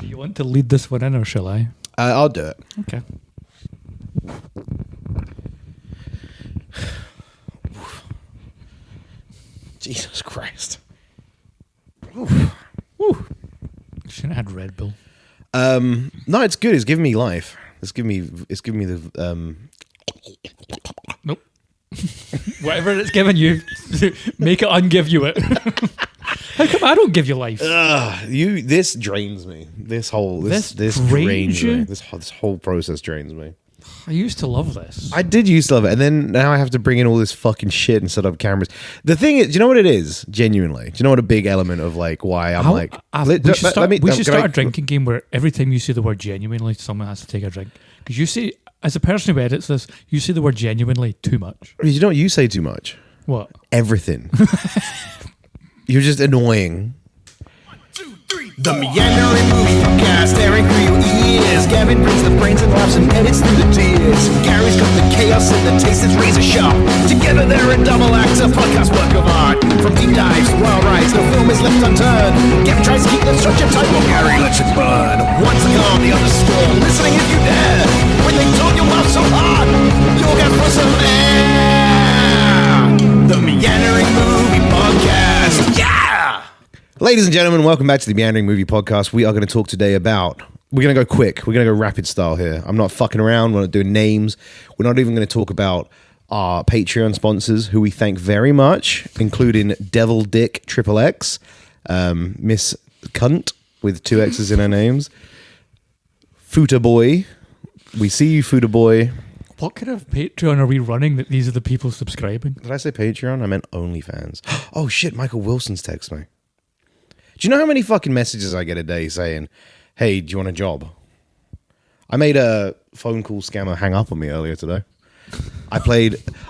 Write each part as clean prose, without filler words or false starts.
Do you want to lead this one in, or shall I? I'll do it. Okay. Jesus Christ. Shouldn't have had Red Bull. No, it's good. It's giving me life. It's giving me the Nope. Whatever it's giving you, make it ungive you it. How come I don't give you life? This drains me. This This drains drains you? me. This whole process drains me. I used to love this. I did used to love it, and then now I have to bring in all this fucking shit and set up cameras. The thing is, do you know what it is? Genuinely, do you know what a big element of like why I'm like? We should start a drinking game where every time you say the word genuinely, someone has to take a drink. Because you say, as a person who edits this, you say the word genuinely too much. You know what you say too much? What? Everything. You're just annoying. The Meandering Movie Podcast, airing through your ears. Gavin brings the brains and laughs and edits through the tears. Gary's got the chaos and the taste is razor sharp. Together they're a double act, a podcast work of art. From deep dives to wild rides, no film is left unturned. Gavin tries to keep the structure tight while Gary lets it burn. Once again, the other storm, listening if you dare. When they talk, you'll laugh so hard, you'll get for some air. The Meandering Movie Podcast, yeah! Ladies and gentlemen, welcome back to the Meandering Movie Podcast. We are going to talk today about... We're going to go quick. We're going to go rapid style here. I'm not fucking around. We're not doing names. We're not even going to talk about our Patreon sponsors, who we thank very much, including Devil Dick XXX, Miss Cunt with 2 X's in her names, Futa Boy. We see you, Futa Boy. What kind of Patreon are we running that these are the people subscribing? Did I say Patreon? I meant OnlyFans. Oh shit, Michael Wilson's text me. Do you know how many fucking messages I get a day saying, hey, do you want a job? I made a phone call scammer hang up on me earlier today. I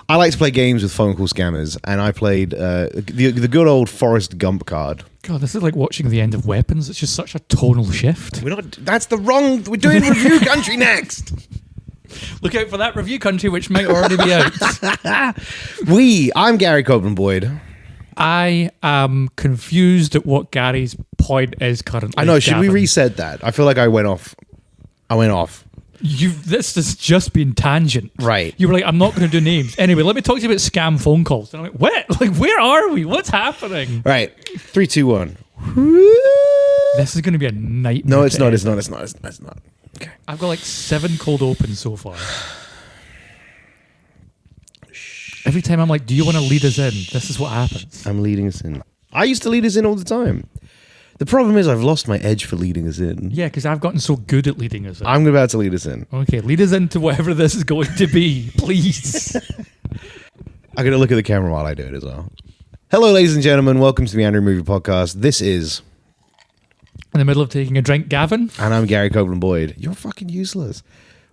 like to play games with phone call scammers, and I played the good old Forrest Gump card. God, this is like watching the end of Weapons. It's just such a tonal shift. We're doing Review Country next. Look out for that Review Country, which might already be out. I'm Gary Copeland Boyd. I am confused at what Gary's point is currently. I know. Should we Gavin. reset that? I feel like I went off. This has just been tangent. Right. You were like, I'm not going to do names. Anyway, let me talk to you about scam phone calls. And I'm like, what? Like, where are we? What's happening? Right. 3, 2, 1. This is going to be a nightmare. No, it's not. It's not. Okay. I've got like 7 cold opens so far. Every time I'm like, do you want to lead us in? This is what happens. I'm leading us in. I used to lead us in all the time. The problem is I've lost my edge for leading us in. Yeah, because I've gotten so good at leading us in. I'm about to lead us in. Okay, lead us into whatever this is going to be, please. I'm going to look at the camera while I do it as well. Hello, ladies and gentlemen. Welcome to the Meandering Movie Podcast. This is... In the middle of taking a drink, Gavin. And I'm Gary Copeland Boyd. You're fucking useless.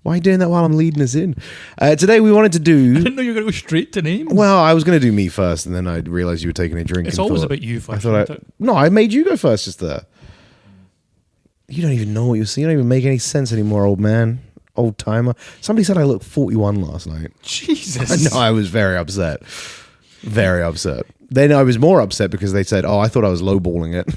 Why are you doing that while I'm leading us in? Today we wanted to do... I didn't know you were going to go straight to names. Well, I was going to do me first, and then I realized you were taking a drink. It's and always thought, about you first. No, I made you go first just there. You don't even know what you're saying. You don't even make any sense anymore, old man. Old timer. Somebody said I looked 41 last night. Jesus. No, I was very upset. Very upset. Then I was more upset because they said, I thought I was lowballing it.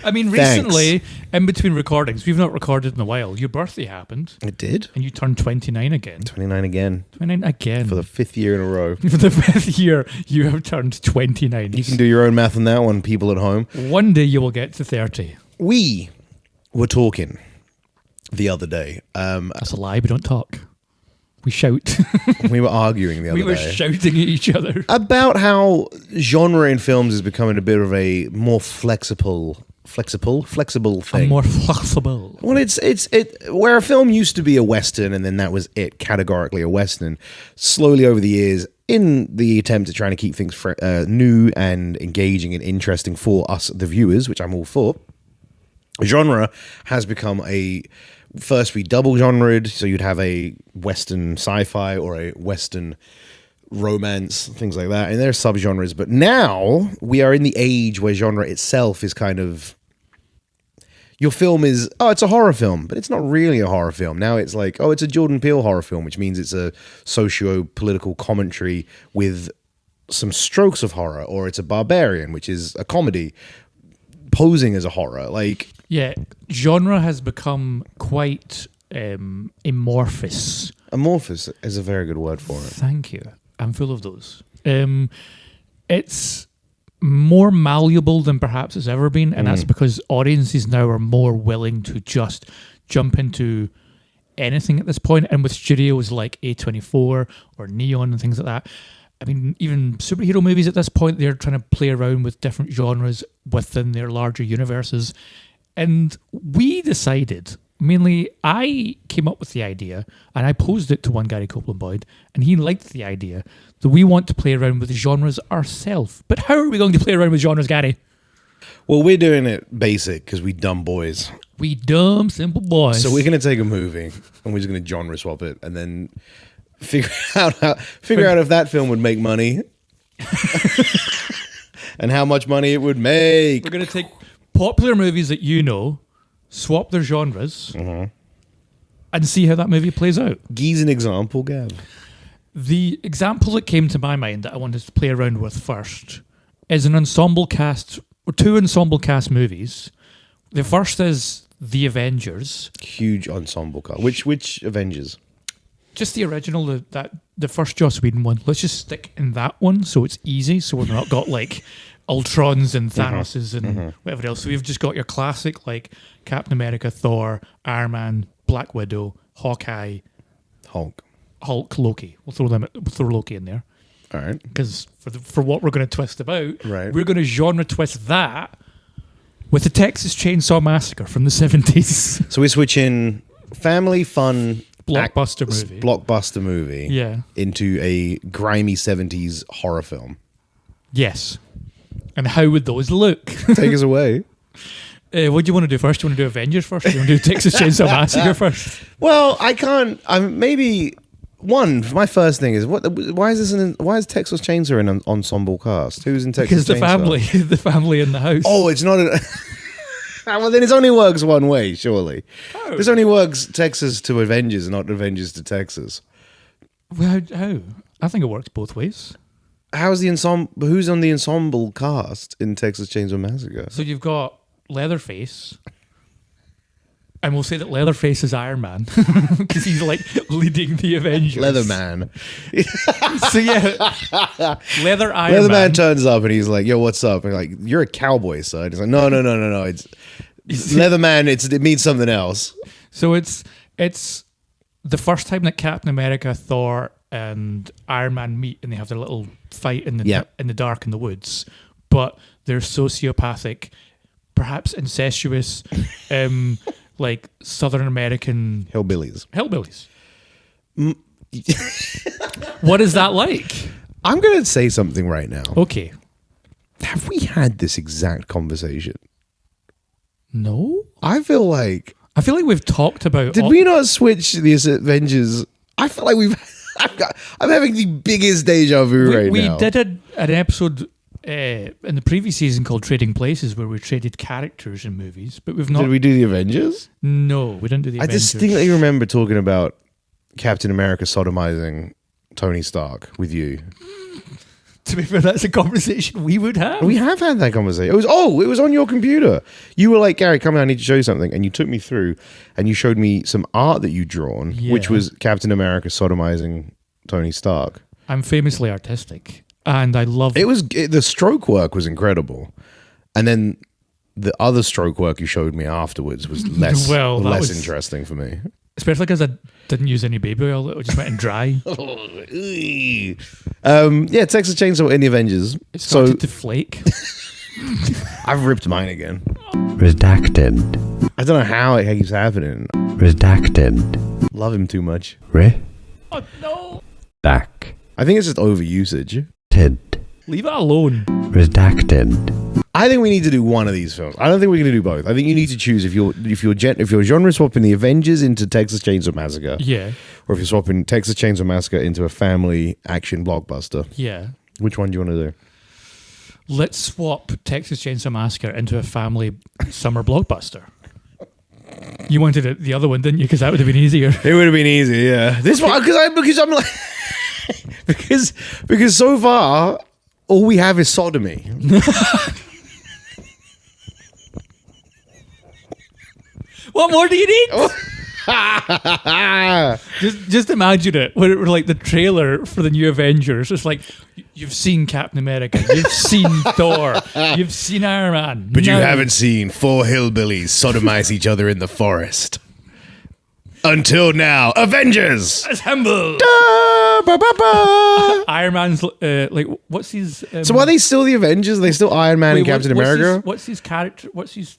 I mean, recently, in between recordings, we've not recorded in a while. Your birthday happened. It did. And you turned 29 again. 29 again. 29 again. For the 5th year in a row. For the 5th year, you have turned 29. You can do your own math on that one, people at home. One day you will get to 30. We were talking the other day. That's a lie. We don't talk. We shout. We were arguing the other day. We were shouting at each other. About how genre in films is becoming a bit of a more flexible thing. More flexible. Well, it's where a film used to be a Western and then that was it, categorically a Western. Slowly over the years, in the attempt at trying to keep things new and engaging and interesting for us, the viewers, which I'm all for, genre has become first we double genred, so you'd have a Western sci-fi or a Western romance, things like that, and there are subgenres. But now we are in the age where genre itself is kind of... Your film is, it's a horror film, but it's not really a horror film. Now it's like, it's a Jordan Peele horror film, which means it's a socio-political commentary with some strokes of horror, or it's a Barbarian, which is a comedy. posing as a horror. Like, yeah, genre has become quite amorphous. amorphous is a very good word for it. Thank you. I'm full of those. It's more malleable than perhaps it's ever been, and that's because audiences now are more willing to just jump into anything at this point. And with studios like A24 or Neon and things like that, I mean, even superhero movies at this point, they're trying to play around with different genres within their larger universes. And we decided, mainly I came up with the idea and I posed it to one Gary Copeland Boyd, and he liked the idea that we want to play around with genres ourselves. But how are we going to play around with genres, Gary? Well, we're doing it basic because we dumb boys. We dumb, simple boys. So we're going to take a movie and we're just going to genre swap it and then figure out if that film would make money and how much money it would make. We're going to take popular movies that you know, swap their genres, and see how that movie plays out. Guy's an example, Gav. The example that came to my mind that I wanted to play around with first is an ensemble cast, or two ensemble cast movies. The first is The Avengers. Huge ensemble cast. Which Avengers? Just the original, the first Joss Whedon one. Let's just stick in that one so it's easy, so we've not got like Ultrons and Thanoses and whatever else. So we've just got your classic like Captain America, Thor, Iron Man, Black Widow, Hawkeye, Hulk, Loki. We'll throw Loki in there. All right. Because for what we're going to twist about, right, we're going to genre twist that with the Texas Chainsaw Massacre from the 70s. So we're switching family fun blockbuster movie into a grimy 70s horror film. Yes. And how would those look? Take us away. What do you want to do first? Do you want to do Avengers first? Do you want to do Texas Chainsaw Massacre first? Well, I can't. Maybe my first thing is why is Texas Chainsaw an ensemble cast? Who's in Texas Chainsaw? Because the family in the house. Oh, it's not well, then it only works one way, surely. Oh. This only works Texas to Avengers, not Avengers to Texas. Well, how? I think it works both ways. How's the ensemble? Who's on the ensemble cast in Texas Chainsaw Massacre? So you've got Leatherface, and we'll say that Leatherface is Iron Man because he's like leading the Avengers. Leatherman. So yeah, Leatherman turns up and he's like, "Yo, what's up?" And like, "You're a cowboy, son." He's like, "No. It's Leatherman. It means something else." So it's the first time that Captain America, Thor, and Iron Man meet, and they have their little fight in the dark in the woods. But they're sociopathic, perhaps incestuous, like Southern American hillbillies. What is that like? I'm going to say something right now. Okay. Have we had this exact conversation? No. I feel like we've talked about. Did we not switch these Avengers? I feel like I'm having the biggest deja vu right now. We did an episode in the previous season called Trading Places where we traded characters in movies, but we've not. Did we do the Avengers? No, we didn't do the Avengers. I distinctly remember talking about Captain America sodomizing Tony Stark with you. To be fair, that's a conversation we would have. We have had that conversation. It was on your computer. You were like, "Gary, come here, I need to show you something." And you took me through and you showed me some art that you'd drawn, which was Captain America sodomizing Tony Stark. I'm famously artistic and I love it. The stroke work was incredible. And then the other stroke work you showed me afterwards was less interesting for me. Especially because I didn't use any baby oil. It just went in dry. Texas Chainsaw in the Avengers. It started to flake. I've ripped mine again. Redacted. I don't know how it keeps happening. Redacted. Love him too much. Oh no. Dac. I think it's just overusage. Leave it alone. Redacted. I think we need to do one of these films. I don't think we're going to do both. I think you need to choose if you're genre swapping the Avengers into Texas Chainsaw Massacre. Yeah. Or if you're swapping Texas Chainsaw Massacre into a family action blockbuster. Yeah. Which one do you want to do? Let's swap Texas Chainsaw Massacre into a family summer blockbuster. You wanted it the other one, didn't you? Because that would have been easier. It would have been easy, yeah. This one because I'm like because so far all we have is sodomy. What more do you need? Just imagine it. When it were like the trailer for the new Avengers. It's like, you've seen Captain America, you've seen Thor, you've seen Iron Man. But you haven't seen 4 hillbillies sodomize each other in the forest. Until now, Avengers! Assemble! Iron Man's like, what's his... So are they still the Avengers? Are they still Iron Man and Captain America? What's his character? What's his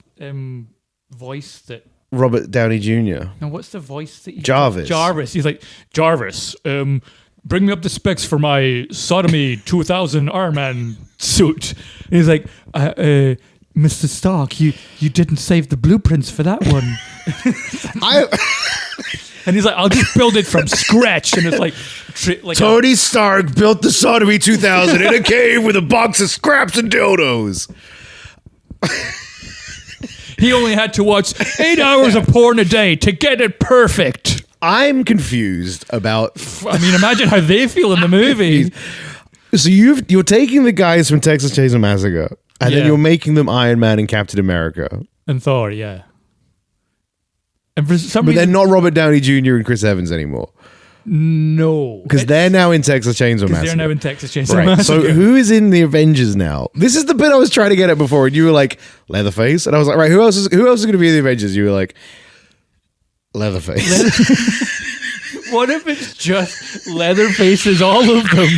voice that... Robert Downey Jr. No, what's the voice that he... Jarvis. Jarvis. He's like, Jarvis, bring me up the specs for my Sodomy 2000 Iron Man suit. And he's like, Mr. Stark, you didn't save the blueprints for that one. And he's like, I'll just build it from scratch. And it's like Tony Stark built the Sodomy 2000 in a cave with a box of scraps and dildos. He only had to watch 8 hours of porn a day to get it perfect. I'm confused about... I mean, imagine how they feel in the movie. So you're taking the guys from Texas Chainsaw Massacre and then you're making them Iron Man and Captain America. And Thor, yeah. And for some but reason... they're not Robert Downey Jr. and Chris Evans anymore. No. Because they're now in Texas Chainsaw Massacre. They're now in Texas Chainsaw Massacre. So who is in the Avengers now? This is the bit I was trying to get at before, and you were like, Leatherface? And I was like, right, who else is going to be in the Avengers? You were like, Leatherface. What if it's just Leatherfaces, all of them?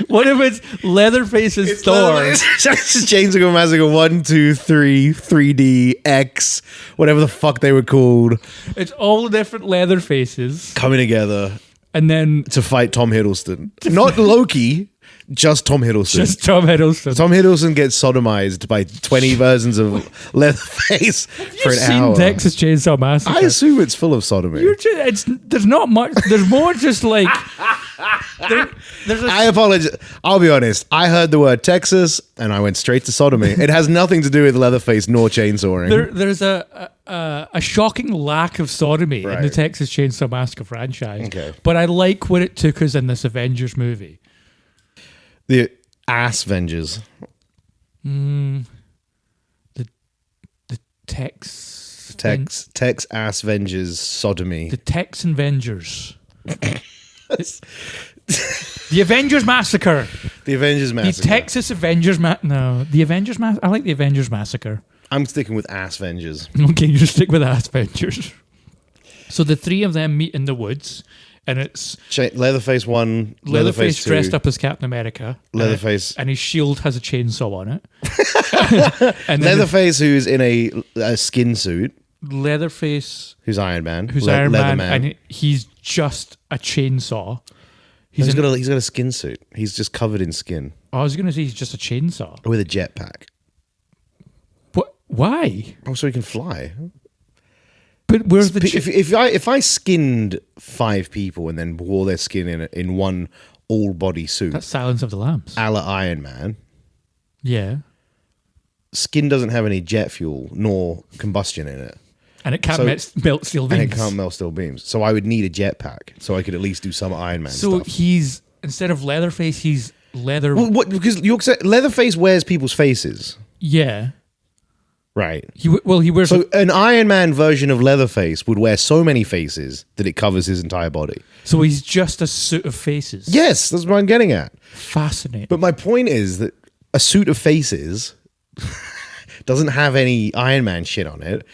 What if it's Leatherface's Thor? Texas Chainsaw Massacre 1, 2, 3, 3D, X, whatever the fuck they were called. It's all the different Leatherfaces. Coming together. And then... to fight Tom Hiddleston. Not Loki, just Tom Hiddleston. Just Tom Hiddleston. Tom Hiddleston gets sodomized by 20 versions of Leatherface for an hour. You've seen Texas Chainsaw Massacre. I assume it's full of sodomy. There's not much. There's more just like... I apologize. I'll be honest. I heard the word Texas and I went straight to sodomy. It has nothing to do with Leatherface nor chainsawing. There's a shocking lack of sodomy in the Texas Chainsaw Massacre franchise. Okay. But I like what it took us in this Avengers movie. The ass Vengers. The Tex ass Vengers sodomy. The Texan Vengers. The Avengers Massacre. The Avengers Massacre. The Texas Avengers the Avengers Massacre. I like the Avengers Massacre. I'm sticking with ass Vengers. Okay, you stick with ass Vengers. So the three of them meet in the woods, and it's Leatherface 1, Leatherface 2. dressed up as Captain America. Leatherface. And his shield has a chainsaw on it. And Leatherface, who's in a skin suit. Leatherface, who's Iron Man. Who's Iron Man, and he's just a chainsaw. He's got a skin suit. He's just covered in skin. I was going to say he's just a chainsaw. With a jetpack. What? Why? Oh, so he can fly. But where's the... If I skinned 5 people and then wore their skin in one all-body suit... That's Silence of the Lambs. A la Iron Man. Yeah. Skin doesn't have any jet fuel nor combustion in it. And it can't melt steel beams. And it can't melt steel beams. So I would need a jetpack so I could at least do some Iron Man stuff. So he's, instead of Leatherface, he's leather... Well, because Leatherface wears people's faces. Yeah. Right. He wears... So an Iron Man version of Leatherface would wear so many faces that it covers his entire body. So he's just a suit of faces. Yes, that's what I'm getting at. Fascinating. But my point is that a suit of faces doesn't have any Iron Man shit on it.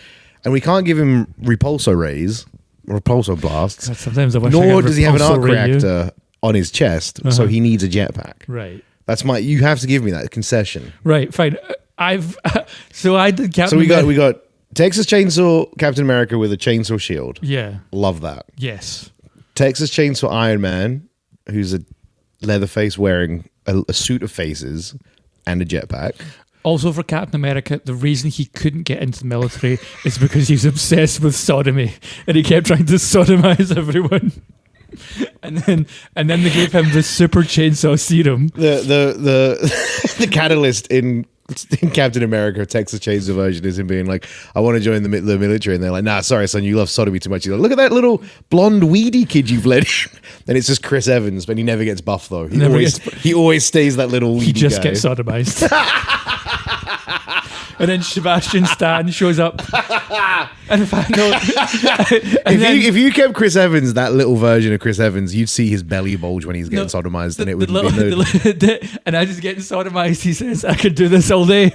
And we can't give him repulsor rays, repulsor blasts. God, sometimes I wish nor does he have an arc reactor on his chest, so he needs a jetpack. Right. That's you have to give me that concession. Right, fine. So I did Captain So we got Texas Chainsaw Captain America with a chainsaw shield. Yeah. Love that. Yes. Texas Chainsaw Iron Man, who's a Leatherface wearing a suit of faces and a jetpack. Also for Captain America, the reason he couldn't get into the military is because he's obsessed with sodomy and he kept trying to sodomize everyone. And then they gave him the super chainsaw serum. The catalyst in Captain America, Texas Chainsaw version, is him being like, I want to join the military. And they're like, nah, sorry, son, you love sodomy too much. He's like, look at that little blonde weedy kid you've let in. And it's just Chris Evans, but he never gets buff though. He always stays that little weedy He just guy. gets sodomized. And then Sebastian Stan shows up. And if I know, if you kept Chris Evans, that little version of Chris Evans, you'd see his belly bulge when he's getting sodomized, and it would be nude. And I just getting sodomized. He says, "I could do this all day."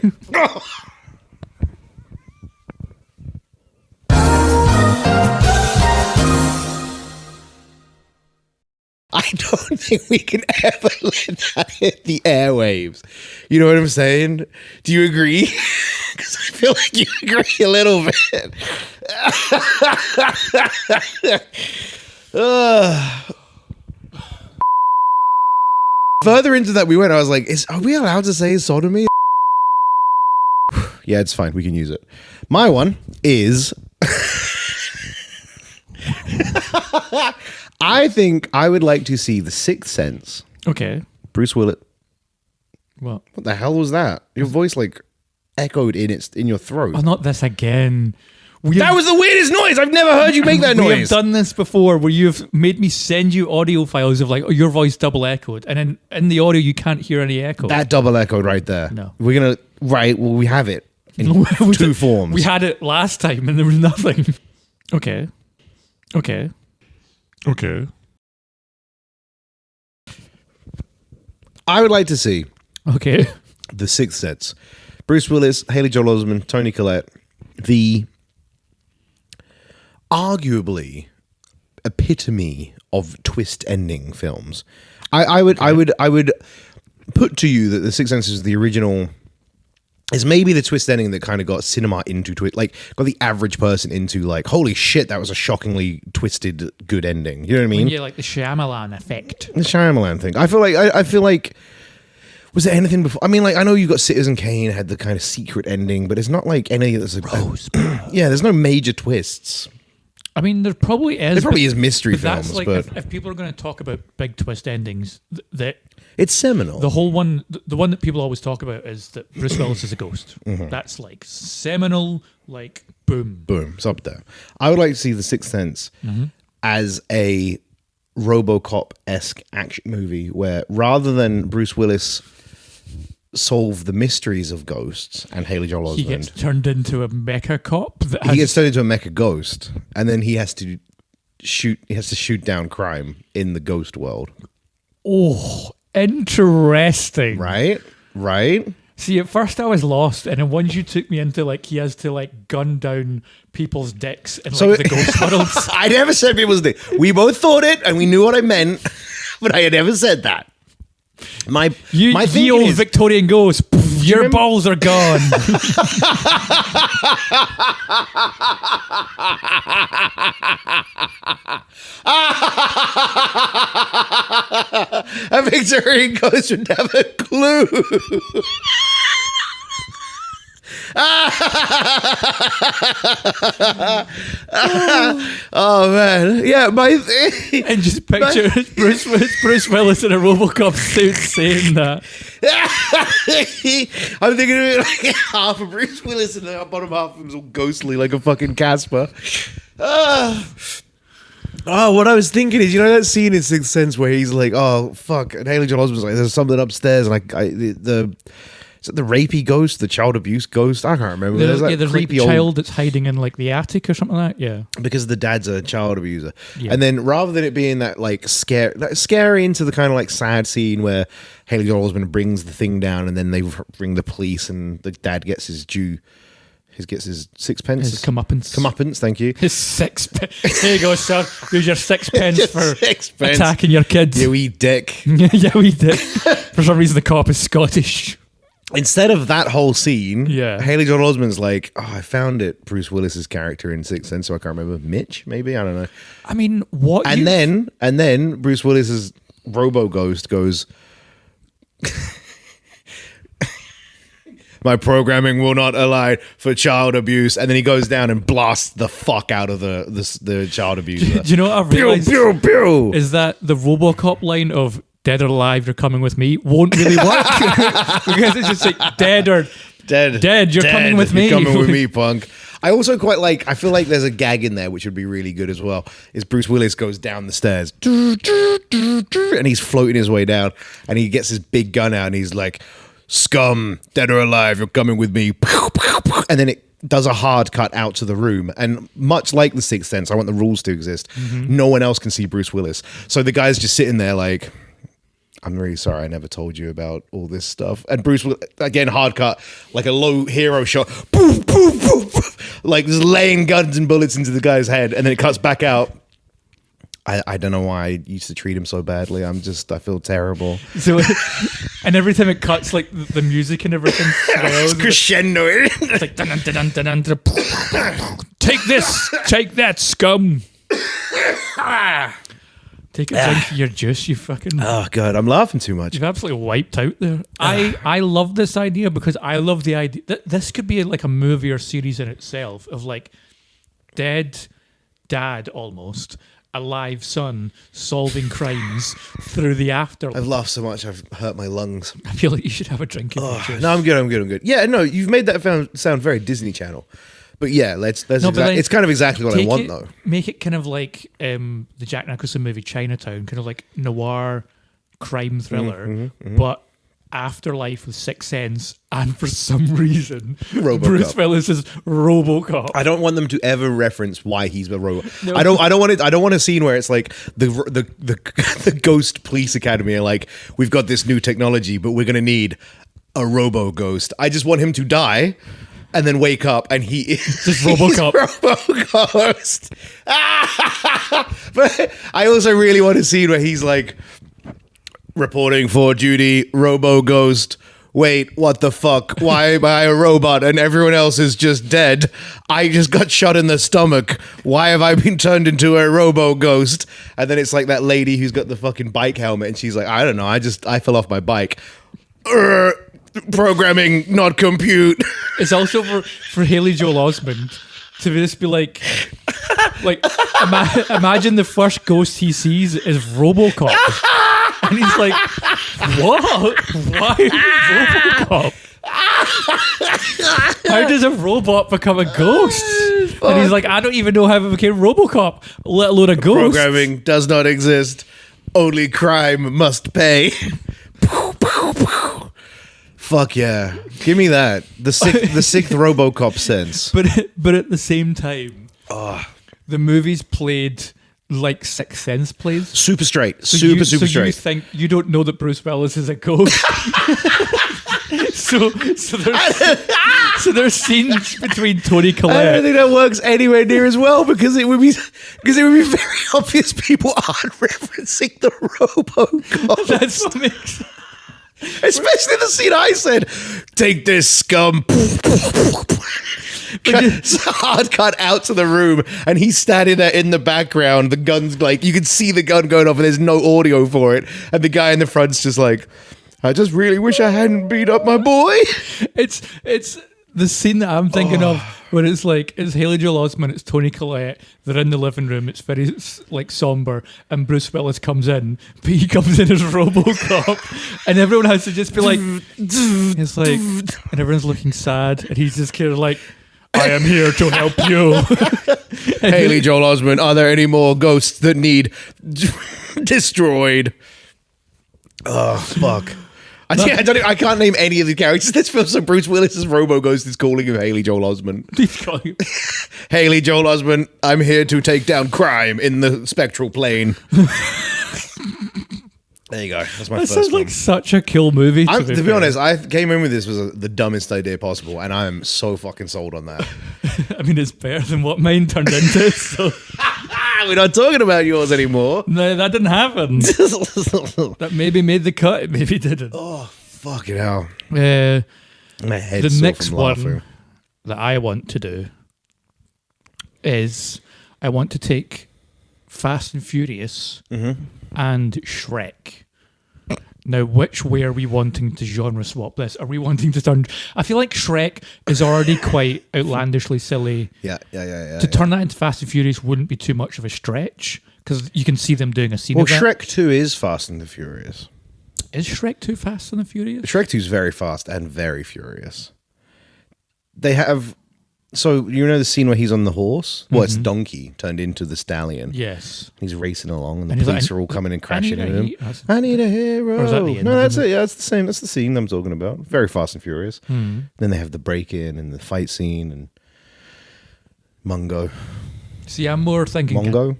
I don't think we can ever let that hit the airwaves. You know what I'm saying? Do you agree? Because I feel like you agree a little bit. Further into that we went, I was like, are we allowed to say sodomy? Yeah, it's fine. We can use it. My one is... I think I would like to see The Sixth Sense. Okay. Bruce Willis. What? What the hell was that? Your voice like echoed in your throat. Oh, not this again. That was the weirdest noise. I've never heard you make that noise. We have done this before where you've made me send you audio files of like your voice double echoed, and then in the audio you can't hear any echo. That double echoed right there. No. We're going to... Right, well, we have it in two forms. We had it last time and there was nothing. Okay. I would like to see Okay. The Sixth Sense. Bruce Willis, Haley Joel Osment, Toni Collette, the arguably epitome of twist ending films. I would put to you that The Sixth Sense is the original, is maybe the twist ending that kind of got cinema into twist, like got the average person into like, holy shit, that was a shockingly twisted good ending. You know what I mean? Yeah, like the Shyamalan effect. The Shyamalan thing. I feel like was there anything before? I mean, like, I know you got Citizen Kane had the kind of secret ending, but it's not like any that's like, yeah, there's no major twists. I mean, there probably is. There probably is mystery but films, that's like but if people are going to talk about big twist endings, that it's seminal. the whole one, the one that people always talk about is that Bruce Willis is a ghost. That's like seminal, like boom. Boom, it's up there. I would like to see The Sixth Sense as a RoboCop-esque action movie where rather than Bruce Willis solve the mysteries of ghosts and Haley Joel Osment, He gets turned into a mecha cop. He gets turned into a mecha ghost, and then he has to shoot down crime in the ghost world. Oh, interesting. Right? See, at first I was lost, and then once you took me into like he has to like gun down people's dicks in like the ghost worlds. I never said people's dick. We both thought it, and we knew what I meant, but I had never said that. My the old is, Victorian ghost. Your balls are gone. a Victorian ghost would have a clue. Oh man, yeah, my thing. And just picture Bruce Willis in a RoboCop suit saying that. I'm thinking of it like half of Bruce Willis and the bottom half of him's all ghostly, like a fucking Casper. Oh, what I was thinking is, you know that scene in Sixth Sense where he's like, "Oh fuck," and Haley Joel Osment's like, "There's something upstairs," and is it the rapey ghost, the child abuse ghost? I can't remember. There's like creepy the child that's hiding in like the attic or something like that. Yeah, because the dad's a child abuser. Yeah. And then rather than it being that like scary into the kind of like sad scene where Haley Joel Osment brings the thing down and then they bring the police and the dad gets his due. He gets his sixpence. His comeuppance, thank you. His sixpence. Here you go, son. Here's your sixpence Your for sixpence. attacking your kids. You wee dick. Yeah, we did. For some reason, the cop is Scottish. Instead of that whole scene, Yeah. Haley Joel Osment's like, "Oh, I found it." Bruce Willis's character in Sixth Sense, so I can't remember. Mitch, maybe, I don't know. I mean, what? And then Bruce Willis's Robo Ghost goes, "My programming will not allow for child abuse," and then he goes down and blasts the fuck out of the child abuser. Do you know what I've realized? Pew, pew, pew. Is that the RoboCop line of "Dead or alive, you're coming with me" won't really work because it's just like dead. You're coming with me. You're coming with me, punk. I also quite like. I feel like there's a gag in there which would be really good as well. Is Bruce Willis goes down the stairs and he's floating his way down, and he gets his big gun out, and he's like, scum, dead or alive, you're coming with me. And then it does a hard cut out to the room. And much like The Sixth Sense, I want the rules to exist. No one else can see Bruce Willis. So the guy's just sitting there like, I'm really sorry I never told you about all this stuff. And Bruce Willis, again, hard cut, like a low hero shot. Poof, poof, poof, poof, like just laying guns and bullets into the guy's head. And then it cuts back out. I don't know why I used to treat him so badly. I feel terrible. So, and every time it cuts, like the music and everything swells. Crescendo. It's like dun, dun, dun, dun, dun, dun. Take this, take that, scum. Take a drink of your juice, you fucking. Oh god, I'm laughing too much. You've absolutely wiped out there. I love this idea because I love the idea that this could be like a movie or series in itself of like dead dad almost. Alive son solving crimes through the afterlife. I've laughed so much I've hurt my lungs. I feel like you should have a drink. No, I'm good. Yeah, no, you've made that sound very Disney Channel. But yeah, it's kind of exactly what I want though. Make it kind of like the Jack Nicholson movie Chinatown, kind of like noir crime thriller, but afterlife with Sixth Sense, and for some reason, Bruce Willis is RoboCop. I don't want them to ever reference why he's a robot. No. I don't want a scene where it's like the Ghost Police Academy are like, we've got this new technology, but we're gonna need a Robo Ghost. I just want him to die and then wake up and he is just RoboCop. Robo-Ghost. But I also really want a scene where he's like, reporting for duty, Robo-Ghost. Wait, what the fuck? Why am I a robot and everyone else is just dead? I just got shot in the stomach. Why have I been turned into a Robo-Ghost? And then it's like that lady who's got the fucking bike helmet and she's like, I don't know, I fell off my bike. Programming, not compute. It's also for Haley Joel Osment to just be like imagine the first ghost he sees is RoboCop. And he's like, what? Why RoboCop? How does a robot become a ghost? And he's like, I don't even know how it became RoboCop, let alone a ghost. Programming does not exist. Only crime must pay. Fuck yeah. Give me that. The sixth RoboCop sense. But at the same time, the movie's played like Sixth Sense plays. Super straight. Super straight. You think you don't know that Bruce Willis is a ghost. so there's scenes between Tony Collette. I don't think that works anywhere near as well because it would be very obvious people aren't referencing the RoboCop. That's what makes sense. Especially the scene I said, take this scum. It's a hard cut out to the room and he's standing there in the background. The gun's like, you can see the gun going off and there's no audio for it. And the guy in the front's just like, I just really wish I hadn't beat up my boy. It's the scene that I'm thinking of where it's like, it's Haley Joel Osment, it's Tony Collette, they're in the living room, it's very like somber, and Bruce Willis comes in, but he comes in as RoboCop, and everyone has to just be like, it's like, and everyone's looking sad, and he's just kind of like, I am here to help you. Haley Joel Osment, are there any more ghosts that need destroyed? Oh, fuck. I can't name any of the characters. This feels like Bruce Willis's Robo-Ghost is calling him Haley Joel Osment. He's calling him. Haley Joel Osment, I'm here to take down crime in the spectral plane. There you go. That's my first one. That sounds like such a cool movie. To be honest, I came in with this was the dumbest idea possible, and I am so fucking sold on that. I mean, it's better than what mine turned into. So. We're not talking about yours anymore. No, that didn't happen. That maybe made the cut, it maybe didn't. Oh, fucking hell. My head's the sore next from one laughing. that I want to do is I want to take Fast and Furious and Shrek. Now, which way are we wanting to genre swap this? Are we wanting to turn... I feel like Shrek is already quite outlandishly silly. Yeah. To turn that into Fast and Furious wouldn't be too much of a stretch, because you can see them doing a scene Well, of that. Shrek 2 is Fast and the Furious. Is Shrek 2 Fast and the Furious? Shrek 2 is very fast and very furious. They have... So you know the scene where he's on the horse? Well, it's donkey turned into the stallion. Yes. He's racing along, and the he's police like, are all coming and crashing I into need him. a- I need a hero. Or is that the end No, of that's the it. Yeah, that's the same. That's the scene I'm talking about. Very Fast and Furious. Hmm. Then they have the break-in and the fight scene and Mungo. See, I'm more thinking. Mongo?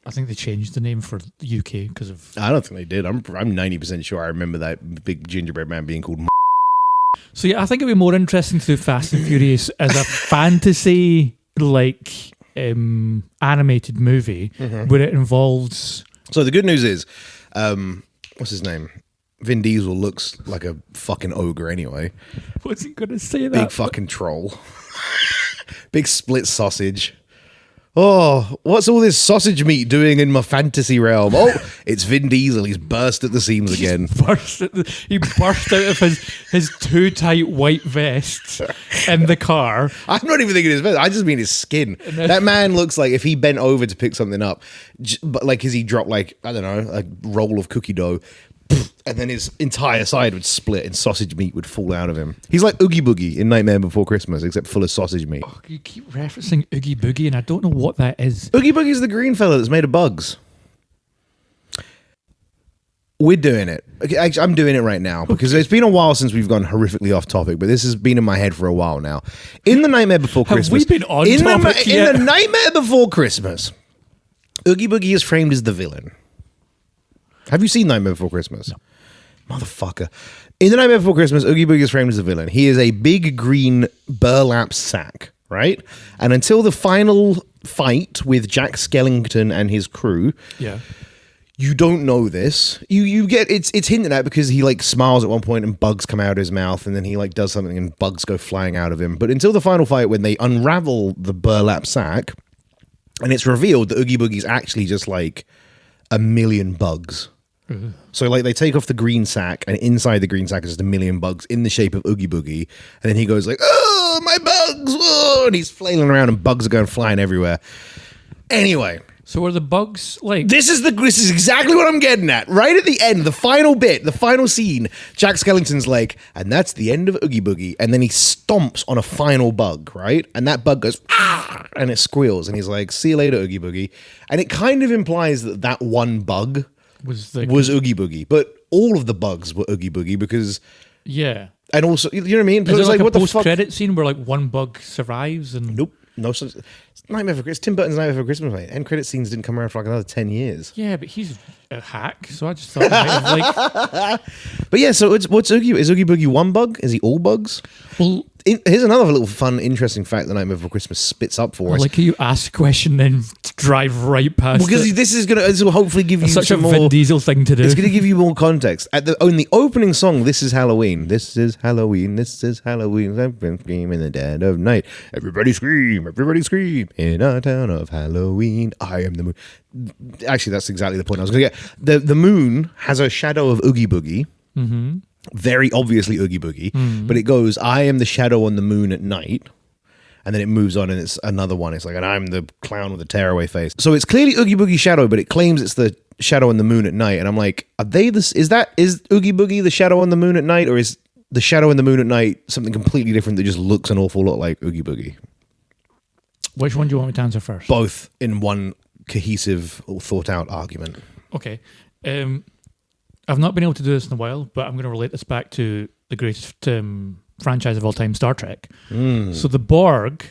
I think they changed the name for the UK because of. I don't think they did. I'm 90% sure I remember that big gingerbread man being called. So yeah, I think it'd be more interesting to do Fast and Furious as a fantasy like animated movie where it involves. So the good news is, what's his name? Vin Diesel looks like a fucking ogre anyway. Wasn't going to say that. Big fucking troll. Big split sausage. Oh, what's all this sausage meat doing in my fantasy realm? Oh, it's Vin Diesel. He's burst at the seams again. He burst out of his too tight white vest in the car. I'm not even thinking his vest. I just mean his skin. That man looks like if he bent over to pick something up, but like as he dropped like, I don't know, a roll of cookie dough, and then his entire side would split and sausage meat would fall out of him. He's like Oogie Boogie in Nightmare Before Christmas, except full of sausage meat. Oh, you keep referencing Oogie Boogie, and I don't know what that is. Oogie Boogie's the green fella that's made of bugs. We're doing it. Okay, actually, I'm doing it right now because it's been a while since we've gone horrifically off topic, but this has been in my head for a while now. In the Nightmare Before Have Christmas, we been on in topic the, yet? In the Nightmare Before Christmas, Oogie Boogie is framed as the villain. Have you seen Nightmare Before Christmas? No. Motherfucker. In the Nightmare Before Christmas, Oogie Boogie is framed as the villain. He is a big green burlap sack, right? And until the final fight with Jack Skellington and his crew, Yeah. you don't know this. You get it's hinted at because he like smiles at one point and bugs come out of his mouth, and then he like does something and bugs go flying out of him. But until the final fight when they unravel the burlap sack, and it's revealed that Oogie Boogie's actually just like a million bugs. So like they take off the green sack, and inside the green sack is just a million bugs in the shape of Oogie Boogie, and then he goes like, "Oh, my bugs!" Whoa! And he's flailing around, and bugs are going flying everywhere. Anyway, So are the bugs like? this is exactly what I'm getting at. Right at the end, the final bit, the final scene, Jack Skellington's like, and that's the end of Oogie Boogie, and then he stomps on a final bug, right? And that bug goes, ah, and it squeals, and he's like, "See you later, Oogie Boogie," and it kind of implies that that one bug Was Oogie Boogie, but all of the bugs were Oogie Boogie because, yeah? and also, you know what I mean? Is there It's like a what the fuck? post-credit scene where like one bug survives and Nope, no such. Nightmare for Christmas. Tim Burton's Nightmare for Christmas, mate. End credit scenes didn't come around for like another 10 years. Yeah, but he's a hack, so I just thought he might have like. But yeah, so what's Oogie? Is Oogie Boogie one bug? Is he all bugs? Well, Here's another little fun, interesting fact that Nightmare Before Christmas spits up for I us. like how you ask a question then drive right past Because it. this will hopefully give you It's such some a more. Vin Diesel thing to do. It's going to give you more context. On the opening song, "This Is Halloween." This is Halloween. This is Halloween. I've been screaming in the dead of night. Everybody scream! Everybody scream! In a town of Halloween, I am the moon. Actually, that's exactly the point I was going to get. The moon has a shadow of Oogie Boogie. Mm-hmm. Very obviously Oogie Boogie, but it goes, "I am the shadow on the moon at night," and then it moves on and it's another one. It's like, "And I'm the clown with a tearaway face." So it's clearly Oogie Boogie's shadow, but it claims it's the shadow on the moon at night. And I'm like, are they this? Is Oogie Boogie the shadow on the moon at night, or is the shadow on the moon at night something completely different that just looks an awful lot like Oogie Boogie? Which one do you want me to answer first? Both in one cohesive, thought out argument. Okay. I've not been able to do this in a while, but I'm going to relate this back to the greatest franchise of all time, Star Trek. So the Borg,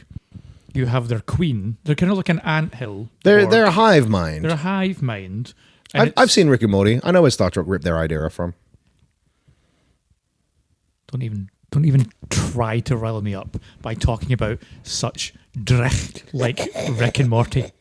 you have their queen. They're kind of like an anthill. They're Borg. a hive mind. They're a hive mind. And I've seen Rick and Morty. I know where Star Trek ripped their idea from. Don't even try to rile me up by talking about such drecht like Rick and Morty.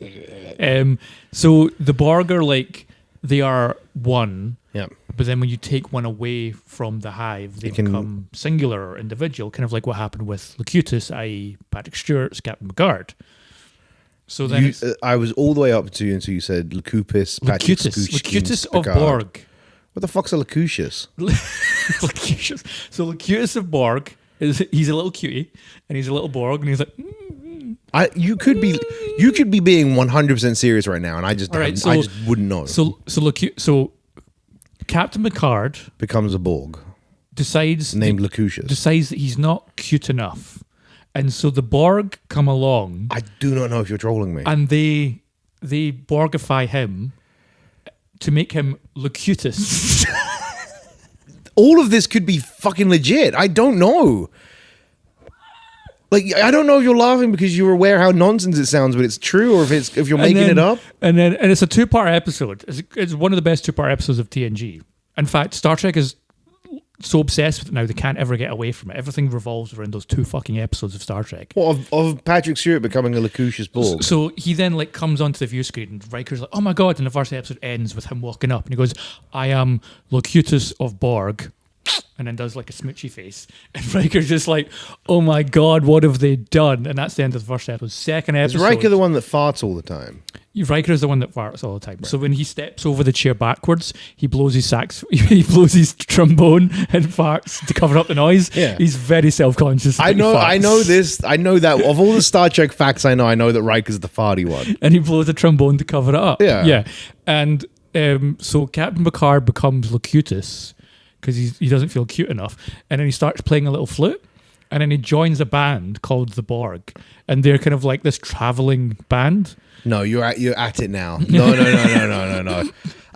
So the Borg are like, they are one. Yeah. But then when you take one away from the hive, they become singular or individual, kind of like what happened with Locutus, i.e. Patrick Stewart's Captain Picard. So then I was all the way up to you until you said Lacupus, Locutus of Borg. What the fuck's a Locutus? Locutus. So Locutus of Borg, he's a little cutie, and he's a little Borg, and he's like... You could be being 100% serious right now, and I just wouldn't know. So Captain Picard Becomes a Borg decides named Locutus. decides that he's not cute enough, And so the Borg come along I do not know if you're trolling me. and they Borgify him to make him Locutus. All of this could be fucking legit. I don't know. Like, I don't know if you're laughing because you're aware how nonsense it sounds, but it's true, or if you're making it up. And it's a 2-part episode. It's one of the best 2-part episodes of TNG. In fact, Star Trek is so obsessed with it now they can't ever get away from it. Everything revolves around those 2 fucking episodes of Star Trek. What, of Patrick Stewart becoming a Locutus Borg? So he then like comes onto the view screen and Riker's like, oh my god, and the first episode ends with him walking up and he goes, I am Locutus of Borg, and then does like a smoochy face, and Riker's just like, oh my god, what have they done? And that's the end of the first episode. Second episode, Is Riker the one that farts all the time? Riker is the one that farts all the time. Right. So when he steps over the chair backwards, he blows his he blows his trombone and farts to cover up the noise. Yeah. He's very self-conscious. I know this. I know that of all the Star Trek facts I know that Riker's the farty one. And he blows the trombone to cover it up. Yeah. And so Captain Picard becomes Locutus because he doesn't feel cute enough, and then he starts playing a little flute, and then he joins a band called the Borg, and they're kind of like this traveling band. No, you're at it now. No.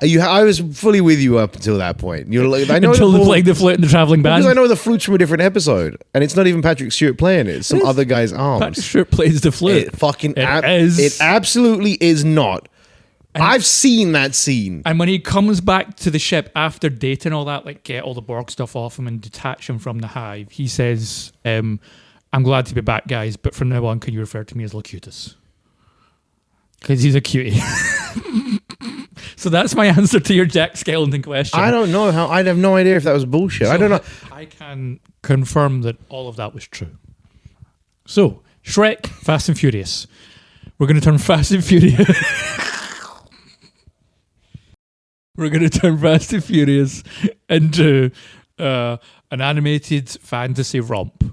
I was fully with you up until that point. You're like, I know Until they're playing the flute in the traveling band. because I know the flute's from a different episode, and it's not even Patrick Stewart playing it. It's some other guy's arms. Patrick Stewart plays the flute. It absolutely is not. I've seen that scene. And when he comes back to the ship after dating all that, like get all the Borg stuff off him and detach him from the hive, he says, I'm glad to be back, guys, but from now on, can you refer to me as Locutus? Because he's a cutie. So that's my answer to your Jack Skellington question. I don't know how. I'd have no idea if that was bullshit. So I don't know. I can confirm that all of that was true. So, Shrek, Fast and Furious. We're going to turn Fast and Furious... We're going to turn Fast and Furious into an animated fantasy romp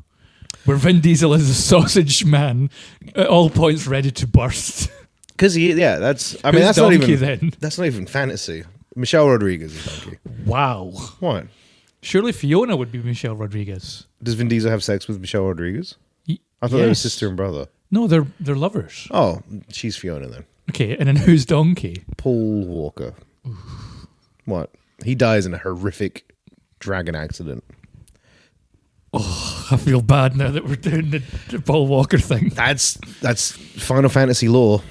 where Vin Diesel is a sausage man at all points ready to burst. Because that's not even fantasy. Michelle Rodriguez is Donkey. Wow. What? Surely Fiona would be Michelle Rodriguez. Does Vin Diesel have sex with Michelle Rodriguez? I thought they were sister and brother. No, they're lovers. Oh, she's Fiona then. Okay, and then who's Donkey? Paul Walker. What? He dies in a horrific dragon accident. Oh, I feel bad now that we're doing the Paul Walker thing. That's Final Fantasy lore.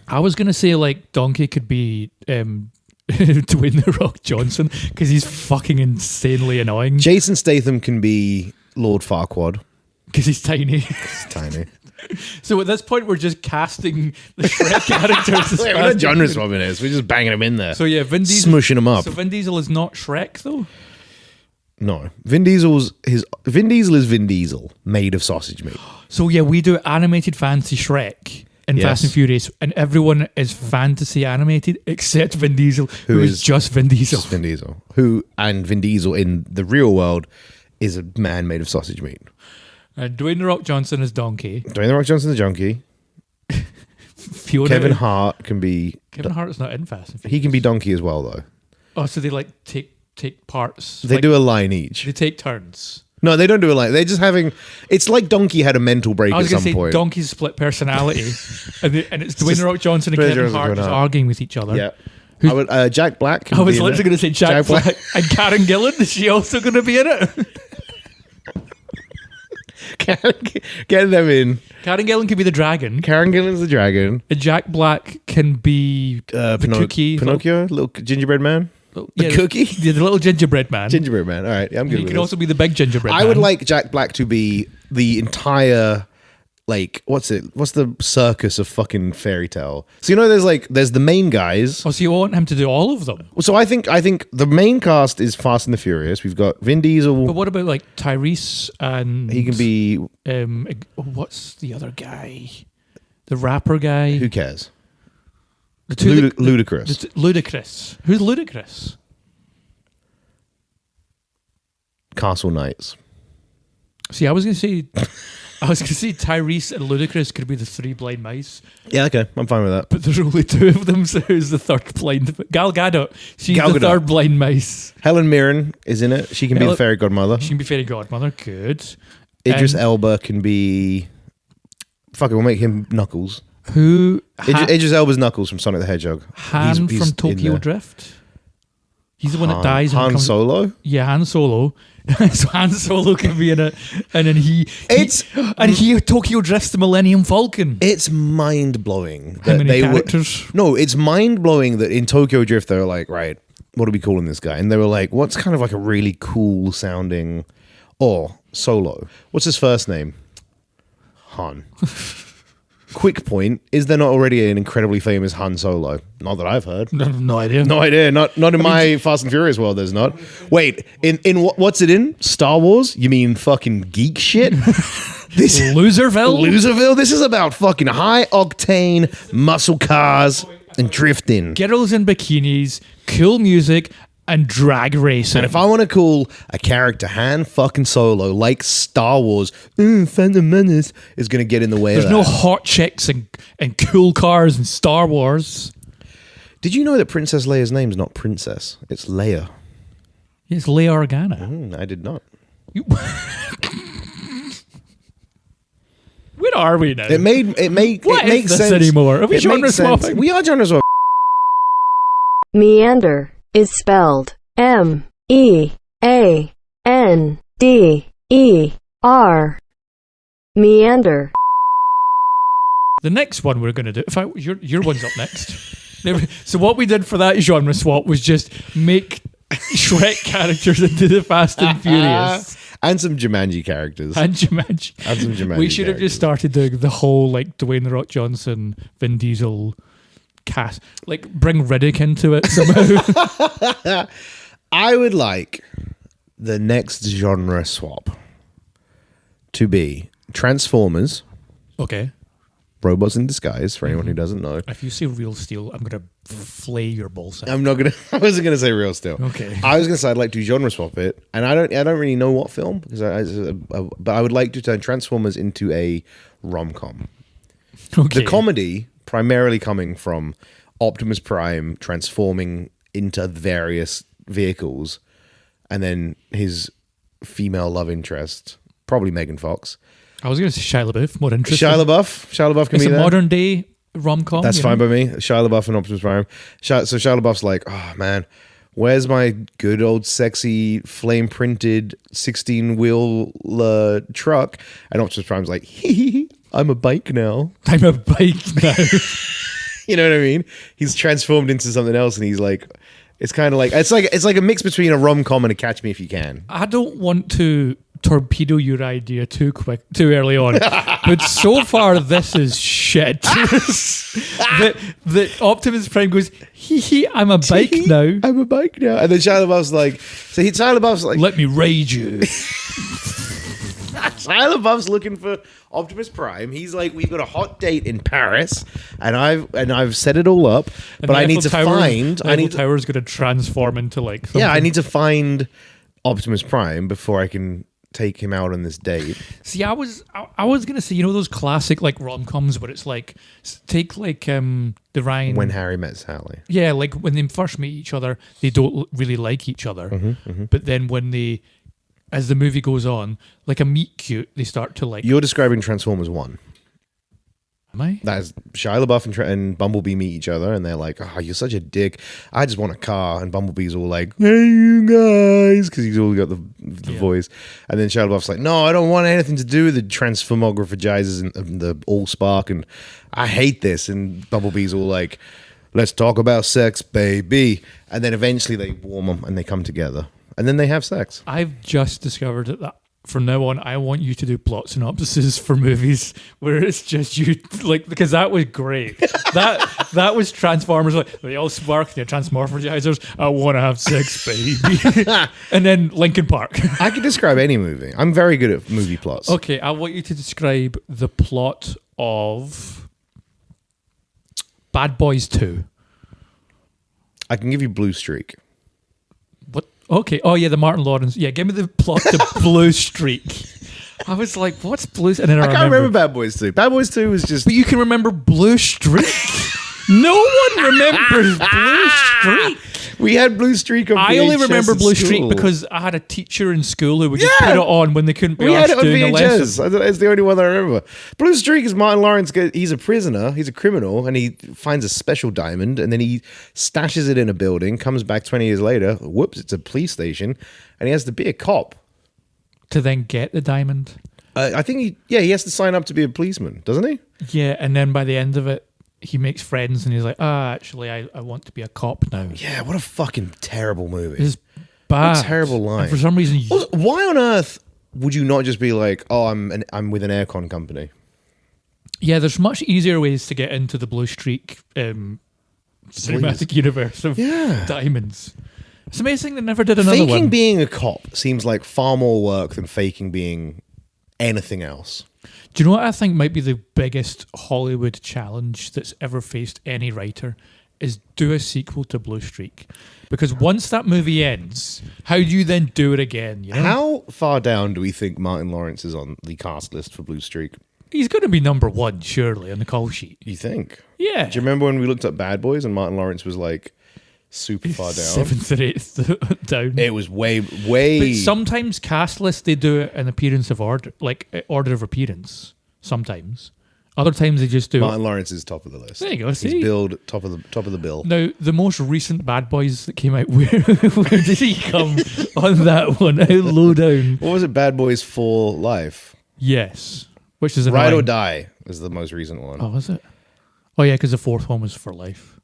I was going to say like Donkey could be Dwayne The Rock Johnson because he's fucking insanely annoying. Jason Statham can be Lord Farquaad. Because he's tiny. He's tiny. So at this point, we're just casting the Shrek characters. We're not genre swapping this. We're just banging them in there. So yeah, Vin Diesel, smushing them up. So Vin Diesel is not Shrek, though. No, Vin Diesel is Vin Diesel, made of sausage meat. So yeah, we do animated fantasy Shrek in Fast and Furious, and everyone is fantasy animated except Vin Diesel, who is just Vin Diesel. Just Vin Diesel, and Vin Diesel in the real world is a man made of sausage meat. Dwayne The Rock Johnson is Donkey. Dwayne The Rock Johnson is Donkey. Fiona, Kevin Hart can be... Kevin Hart is not in Fast and Furious. He can be Donkey as well, though. Oh, so they like take parts. They do a line each. They take turns. No, they don't do a line. They're just having... It's like Donkey had a mental break at some point. Donkey's split personality. and it's Dwayne The Rock Johnson and Kevin Hart just arguing with each other. Yeah. Jack Black. I was literally going to say Jack Black. And Karen Gillan, is she also going to be in it? Get them in. Karen Gillan could be the dragon. Karen Gillan's the dragon. Jack Black can be the cookie. Pinocchio? Little gingerbread man? The cookie? Yeah, the little gingerbread man. Gingerbread man. All right. I'm good He with can this. also be the big gingerbread man. I would like Jack Black to be the entire... Like, what's the circus of fucking fairy tale? So, there's the main guys. Oh, so you want him to do all of them? So I think the main cast is Fast and the Furious. We've got Vin Diesel. But what about like Tyrese and... He can be... what's the other guy? The rapper guy? Who cares? Ludacris. Ludacris. Who's Ludacris? Castle Knights. See, I was going to say Tyrese and Ludacris could be the three blind mice. Yeah, okay. I'm fine with that. But there's only two of them, so who's the third blind? Gal Gadot. She's the third blind mice. Helen Mirren is in it. She can be the fairy godmother. She can be fairy godmother. Good. Idris Elba can be. Fuck it, we'll make him Knuckles. Who? Idris Elba's Knuckles from Sonic the Hedgehog. Han from Tokyo Drift. He's the one that dies. Han Solo? Yeah, Han Solo. So Han Solo can be in it, and then he Tokyo Drifts the Millennium Falcon. It's mind blowing. How many characters? No, it's mind blowing that in Tokyo Drift they're like, right, what are we calling this guy? And they were like, what's kind of like a really cool sounding, Solo. What's his first name? Han. Quick point: is there not already an incredibly famous Han Solo? Not that I've heard. No idea. No idea. Not in my Fast and Furious world. There's not. Wait, in what's it in? Star Wars? You mean fucking geek shit? This Loserville. This is about fucking high octane muscle cars and drifting. Girls in bikinis, cool music, and drag racing. And if I want to call a character Han fucking Solo, like Star Wars, Phantom Menace is going to get in the way of that. There's no hot chicks and cool cars in Star Wars. Did you know that Princess Leia's name's not Princess? It's Leia. It's Leia Organa. I did not. Where are we now? It makes this sense anymore? Are we genre swapping? We are genre swapping. Meander is spelled M-E-A-N-D-E-R. Meander. The next one we're going to do, your one's up next. So what we did for that genre swap was just make Shrek characters into the Fast and Furious. And some Jumanji characters. And Jumanji. And some Jumanji We should have just started doing the whole, like, Dwayne The Rock Johnson, Vin Diesel cast. Like, bring Riddick into it somehow. I would like the next genre swap to be Transformers. Okay. Robots in disguise, for anyone who doesn't know. If you say Real Steel, I'm going to flay your ballsack. I wasn't going to say Real Steel. Okay. I was going to say I'd like to genre swap it. And I don't really know what film, but I would like to turn Transformers into a rom-com. Okay. The comedy primarily coming from Optimus Prime transforming into various vehicles, and then his female love interest, probably Megan Fox. I was going to say Shia LaBeouf, more interesting. Shia LaBeouf can it's be a there. modern day rom-com. That's fine by me. Shia LaBeouf and Optimus Prime. So Shia LaBeouf's like, oh man, where's my good old sexy flame printed 16-wheel truck? And Optimus Prime's like, hee, I'm a bike now. I'm a bike now. You know what I mean? He's transformed into something else, and he's like, it's kind of like it's like a mix between a rom-com and a Catch Me If You Can. I don't want to torpedo your idea too early on, but so far this is shit. the Optimus Prime goes, hee, I'm a bike now. I'm a bike now. And then Shia LaBeouf's like, Shia LaBeouf's like, let me raid you. Shia LaBeouf's looking for Optimus Prime. He's like, we've got a hot date in Paris, and I've set it all up, but I need to find. Eiffel Tower's going to transform into like. Something. Yeah, I need to find Optimus Prime before I can take him out on this date. See, I was gonna say, you know, those classic like rom-coms where it's like, take like the Ryan When Harry Met Sally. Yeah, like when they first meet each other, they don't really like each other, but then when they, as the movie goes on, like a meet cute, they start to like. You're describing Transformers 1. Am I? That is Shia LaBeouf and Bumblebee meet each other, and they're like, "Oh, you're such a dick. I just want a car." And Bumblebee's all like, "Hey, you guys," because he's all got the voice. And then Shia LaBeouf's like, "No, I don't want anything to do with the transformographer and the all spark, and I hate this." And Bumblebee's all like, "Let's talk about sex, baby." And then eventually they warm them and they come together, and then they have sex. I've just discovered that from now on, I want you to do plot synopsises for movies where it's just you, like, because that was great. that was Transformers, like, they all spark, they're transmorphizers, I want to have sex, baby. And then Linkin Park. I can describe any movie. I'm very good at movie plots. Okay, I want you to describe the plot of Bad Boys 2. I can give you Blue Streak. What? Okay. Oh yeah, the Martin Lawrence. Yeah, give me the plot to Blue Streak. I was like, "What's Blue?" And then I can't remember Bad Boys 2. Bad Boys 2 was just. But you can remember Blue Streak. No one remembers Blue Streak. We had Blue Streak on VHS I only remember at Blue school. Streak because I had a teacher in school who would just Yeah. put it on when they couldn't be We had asked it on doing a lesson. VHS. It's the only one that I remember. Blue Streak is Martin Lawrence. He's a prisoner. He's a criminal, and he finds a special diamond, and then he stashes it in a building. Comes back 20 years later. Whoops! It's a police station, and he has to be a cop. To then get the diamond. I think he has to sign up to be a policeman, doesn't he? Yeah, and then by the end of it, he makes friends and he's like, actually, I want to be a cop now. Yeah. What a fucking terrible movie. It's bad. What a terrible line. And for some reason, Also, why on earth would you not just be like, oh, I'm with an aircon company? yeah, there's much easier ways to get into the Blue Streak cinematic universe of Yeah. diamonds. It's amazing they never did another Faking one. being a cop seems like far more work than faking being anything else. Do you know what I think might be the biggest Hollywood challenge that's ever faced any writer? Is do a sequel to Blue Streak. Because once that movie ends, how do you then do it again? You know? How far down do we think Martin Lawrence is on the cast list for Blue Streak? He's going to be number one, surely, on the call sheet. You think? Yeah. Do you remember when we looked up Bad Boys and Martin Lawrence was like super far down? 7th or 8th down. It was way. But sometimes cast lists, they do it in appearance of order, like order of appearance. Sometimes. Other times they just do Martin Lawrence is top of the list. There you go, He's see? billed top of the bill. Now, the most recent Bad Boys that came out, where did he come on that one? How low down? What was it? Bad Boys for Life. Yes. Which is Ride or annoying. Die is the most recent one. Oh, was it? Oh, yeah, because the fourth one was For Life.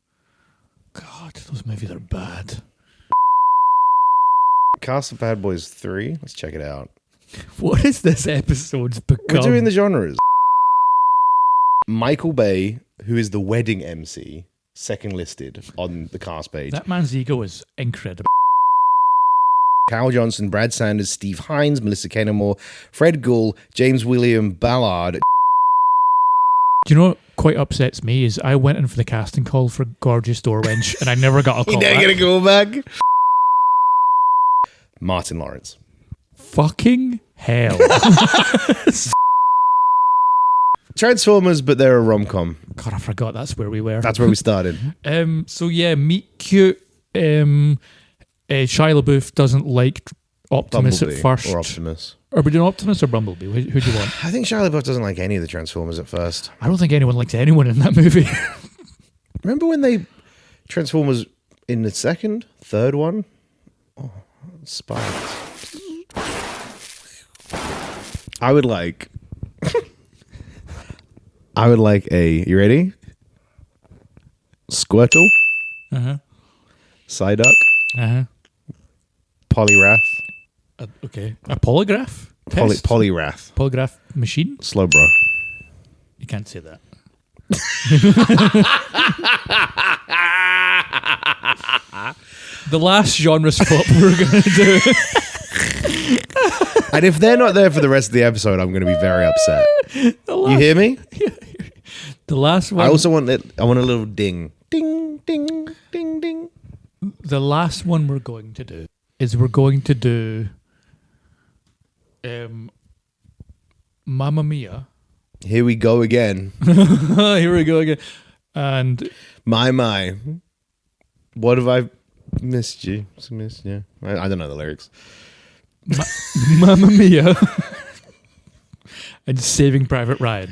God, those movies are bad. Cast of Bad Boys 3. Let's check it out. What is this episode's become? We're doing the genres. Michael Bay, who is the wedding MC, second listed on the cast page. That man's ego is incredible. Carl Johnson, Brad Sanders, Steve Hines, Melissa Kennemore, Fred Gull, James William Ballard. Do you know what quite upsets me is I went in for the casting call for Gorgeous Door Wench and I never got a call You never back. gonna go back? Martin Lawrence. Fucking hell. Transformers, but they're a rom-com. God, I forgot that's where we were. That's where we started. So yeah, meet cute. Shia LaBeouf doesn't like Optimus Bumblebee at first. or Optimus. Are we doing Optimus or Bumblebee? Who do you want? I think Shia LaBeouf doesn't like any of the Transformers at first. I don't think anyone likes anyone in that movie. Remember when they Transformers in the second, third one? Oh, spikes. I would like a, you ready? Squirtle, Uh-huh. Psyduck, Uh-huh. Polyrath, Okay. A polygraph? Test? Polyrath. Polygraph machine? Slow bro. You can't say that. The last genre swap we're going to do. And if they're not there for the rest of the episode, I'm going to be very upset. You hear me? The last one. I also want that. I want a little ding, ding, ding, ding, ding. The last one we're going to do is we're going to do Mamma Mia. Here we go again. Here we go again. And My. What have I missed you? Missed you. I don't know the lyrics. Mamma Mia and Saving Private Ryan.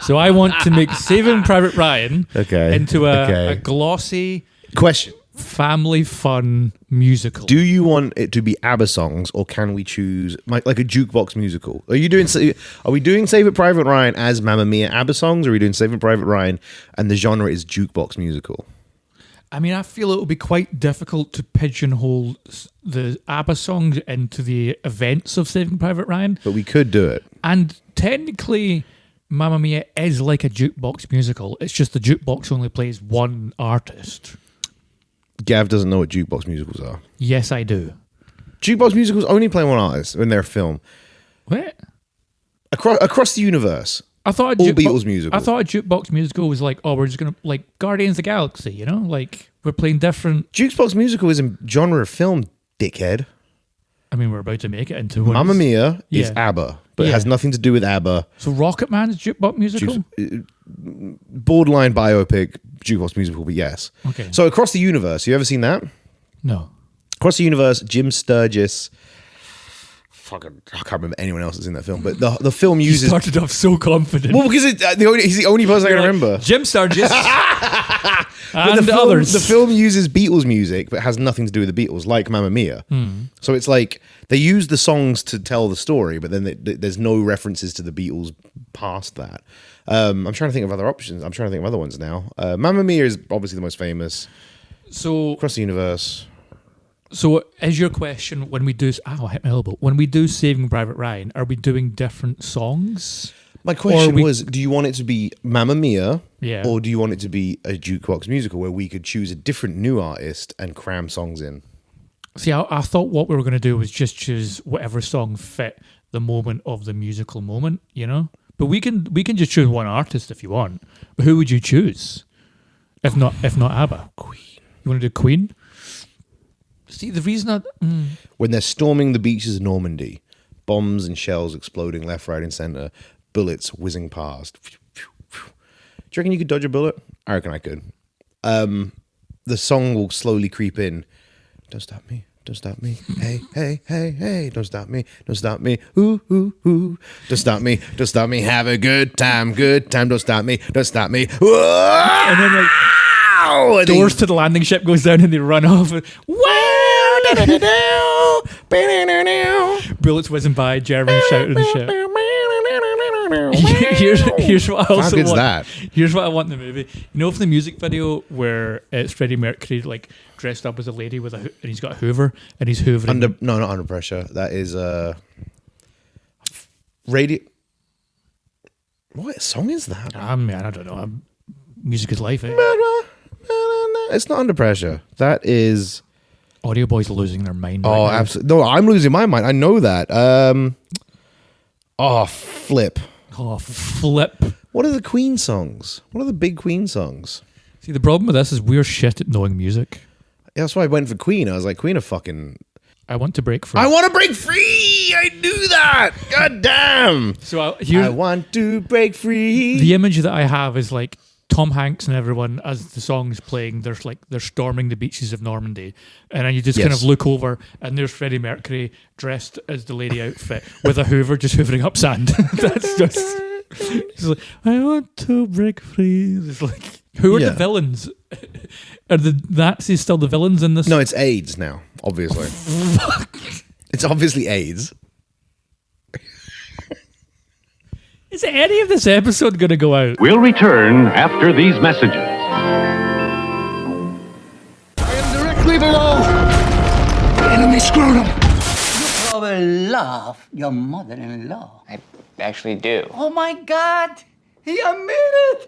So I want to make Saving Private Ryan into a glossy, Question. family fun musical. Do you want it to be ABBA songs, or can we choose like a jukebox musical? Are we doing Save It Private Ryan as Mamma Mia ABBA songs, or are we doing Save It Private Ryan and the genre is jukebox musical? I mean, I feel it will be quite difficult to pigeonhole the ABBA songs into the events of Saving Private Ryan. But we could do it. And technically, Mamma Mia is like a jukebox musical. It's just the jukebox only plays one artist. Gav doesn't know what jukebox musicals are. Yes, I do. Jukebox musicals only play one artist when they're a film. What? Across the universe. I thought All Beatles musical. I thought a jukebox musical was like, oh, we're just gonna like Guardians of the Galaxy, you know, like we're playing different. Jukebox musical is a genre of film, dickhead. I mean, we're about to make it into one. Mamma Mia is Yeah. ABBA, but it Yeah. has nothing to do with ABBA. So Rocket Man's jukebox musical. borderline biopic jukebox musical, but yes. Okay. So Across the Universe, you ever seen that? No. Across the Universe, Jim Sturgis. Fucking, I can't remember anyone else that's in that film, but the film You uses. started off so confident. Well, because he's the only person I can remember. Jim Sturgis But and others. The film uses Beatles music, but has nothing to do with the Beatles, like Mamma Mia. So it's like they use the songs to tell the story, but then there's no references to the Beatles past that. I'm trying to think of other options. I'm trying to think of other ones now. Mamma Mia is obviously the most famous. So Across the Universe. So is your question when we do... I hit my elbow. When we do Saving Private Ryan, are we doing different songs? My question was, do you want it to be Mamma Mia, Yeah. or do you want it to be a jukebox musical where we could choose a different new artist and cram songs in? See, I thought what we were going to do was just choose whatever song fit the moment of the musical moment, you know? But we can just choose one artist if you want. But who would you choose? If not ABBA? Queen. You want to do Queen? See, the reason When they're storming the beaches of Normandy, bombs and shells exploding left, right, and center, bullets whizzing past. Do you reckon you could dodge a bullet? I reckon I could. The song will slowly creep in. Don't stop me. Don't stop me. Hey, hey, hey, hey. Don't stop me. Don't stop me. Ooh, ooh, ooh. Don't stop me. Don't stop me. Have a good time. Good time. Don't stop me. Don't stop me. And then like doors to the landing ship goes down and they run off. Bullets whizzing by, Jeremy shouting and shit. Here's what I also want. That? Here's what I want in the movie. You know, for the music video where it's Freddie Mercury like dressed up as a lady with and he's got a Hoover and he's hoovering. No, not Under Pressure. That is radio. What song is that? Man, I don't know. Music is life. Eh? It's not Under Pressure. That is. Audio Boy's losing their mind. Oh, right now. absolutely. No, I'm losing my mind. I know that. Flip. Oh, flip. What are the Queen songs? What are the big Queen songs? See, the problem with this is we're shit at knowing music. Yeah, that's why I went for Queen. I was like, Queen are fucking. I want to break free. I want to break free. I knew that. God damn. So I want to break free. The image that I have is like Tom Hanks and everyone as the song's playing. They're storming the beaches of Normandy, and then you just kind of look over, and there's Freddie Mercury dressed as the lady outfit with a Hoover just hoovering up sand. That's just. He's like, I want to break free. It's like, who are the villains? Are the Nazis still the villains in this? No, it's AIDS now. Obviously, it's obviously AIDS. Is any of this episode going to go out? We'll return after these messages. I am directly below the enemy scrotum. You probably love your mother-in-law. I actually do. Oh my God! He admitted it!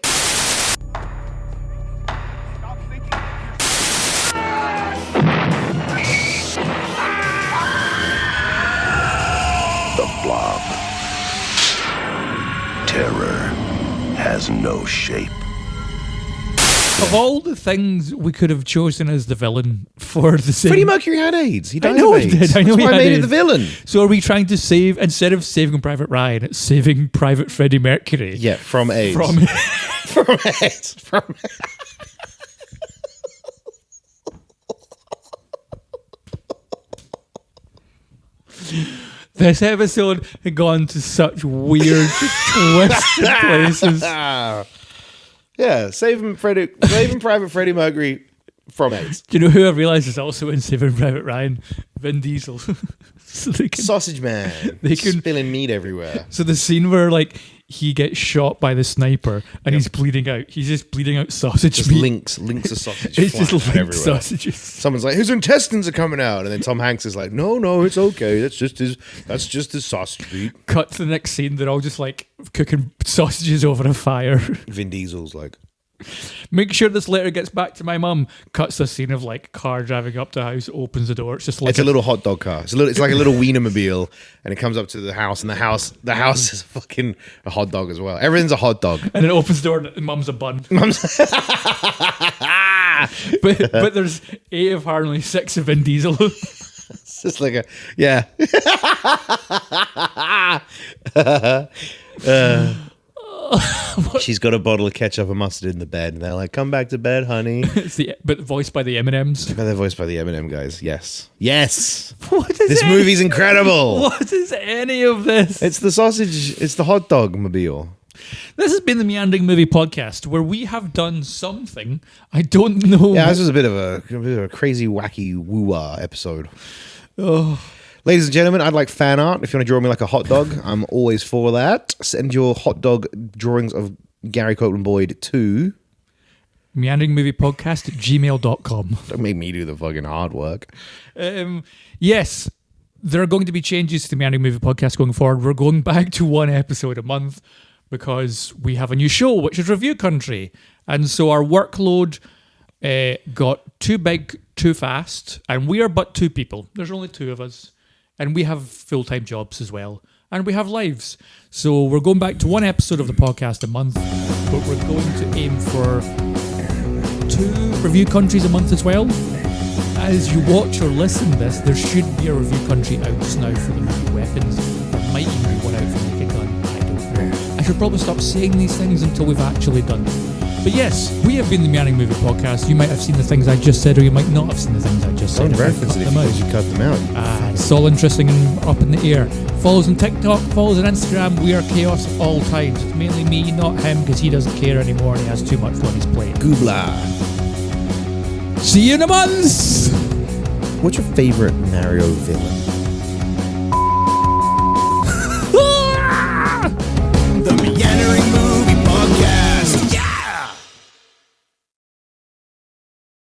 The Blob. Terror has no shape. Of all the things we could have chosen as the villain for the same... Freddie Mercury had AIDS. He died I know of he AIDS. did. I know That's he why had I made it AIDS. the villain. So are we trying to save, instead of saving Private Ryan, it's saving Private Freddie Mercury? Yeah, from AIDS. From From AIDS. From This episode had gone to such weird, twisted places. Yeah, saving Private Freddie Mercury from AIDS. Do you know who I realised is also in Saving Private Ryan? Vin Diesel. So they can, Sausage man. They can- spilling meat everywhere. so the scene where like he gets shot by the sniper and he's bleeding out. He's just bleeding out sausage Just meat. links of sausage. It's just flying linked everywhere. sausages. Someone's like, his intestines are coming out, and then Tom Hanks is like, no, it's okay. That's just his sausage meat. Cut to the next scene. They're all just like cooking sausages over a fire. Vin Diesel's like, Make sure this letter gets back to my mum. Cuts the scene of like car driving up to the house, opens the door. It's just like it's a little hot dog car. It's like a little Wienermobile, and it comes up to the house, and the house is fucking a hot dog as well. Everything's a hot dog. and it opens the door and mum's a bun. but there's 8 of her and only 6 of Vin Diesel. It's just like a She's got a bottle of ketchup and mustard in the bed, and they're like, "Come back to bed, honey." But voiced by the M&Ms. But they're voiced by the Eminem guys. Yes. Yes. What is This movie's incredible. What is any of this? It's the sausage. It's the hot dog mobile. This has been the Meandering Movie Podcast, where we have done something. I don't know. Yeah, this was a bit of a crazy, wacky, woo-wah episode. Oh. Ladies and gentlemen, I'd like fan art. If you want to draw me like a hot dog, I'm always for that. Send your hot dog drawings of Gary Copeland Boyd to meanderingmoviepodcast@gmail.com. Don't make me do the fucking hard work. Yes, there are going to be changes to the Meandering Movie Podcast going forward. We're going back to one episode a month because we have a new show, which is Review Country. And so our workload got too big, too fast, and we are but two people. There's only two of us. And we have full-time jobs as well. And we have lives. So we're going back to one episode of the podcast a month, but we're going to aim for 2 review countries a month as well. As you watch or listen to this, there should be a review country out just now for the movie Weapons. There might even be one out for Naked Gun. I don't know. I should probably stop saying these things until we've actually done them. But yes, we have been the Meandering Movie Podcast. You might have seen the things I just said, or you might not have seen the things I just said. Don't reference it because you cut them out. It's all interesting and up in the air. Follow us on TikTok, follow us on Instagram. We are chaos at all times. It's mainly me, not him, because he doesn't care anymore and he has too much on his plate. Goobla. See you in a month! What's your favorite Mario villain?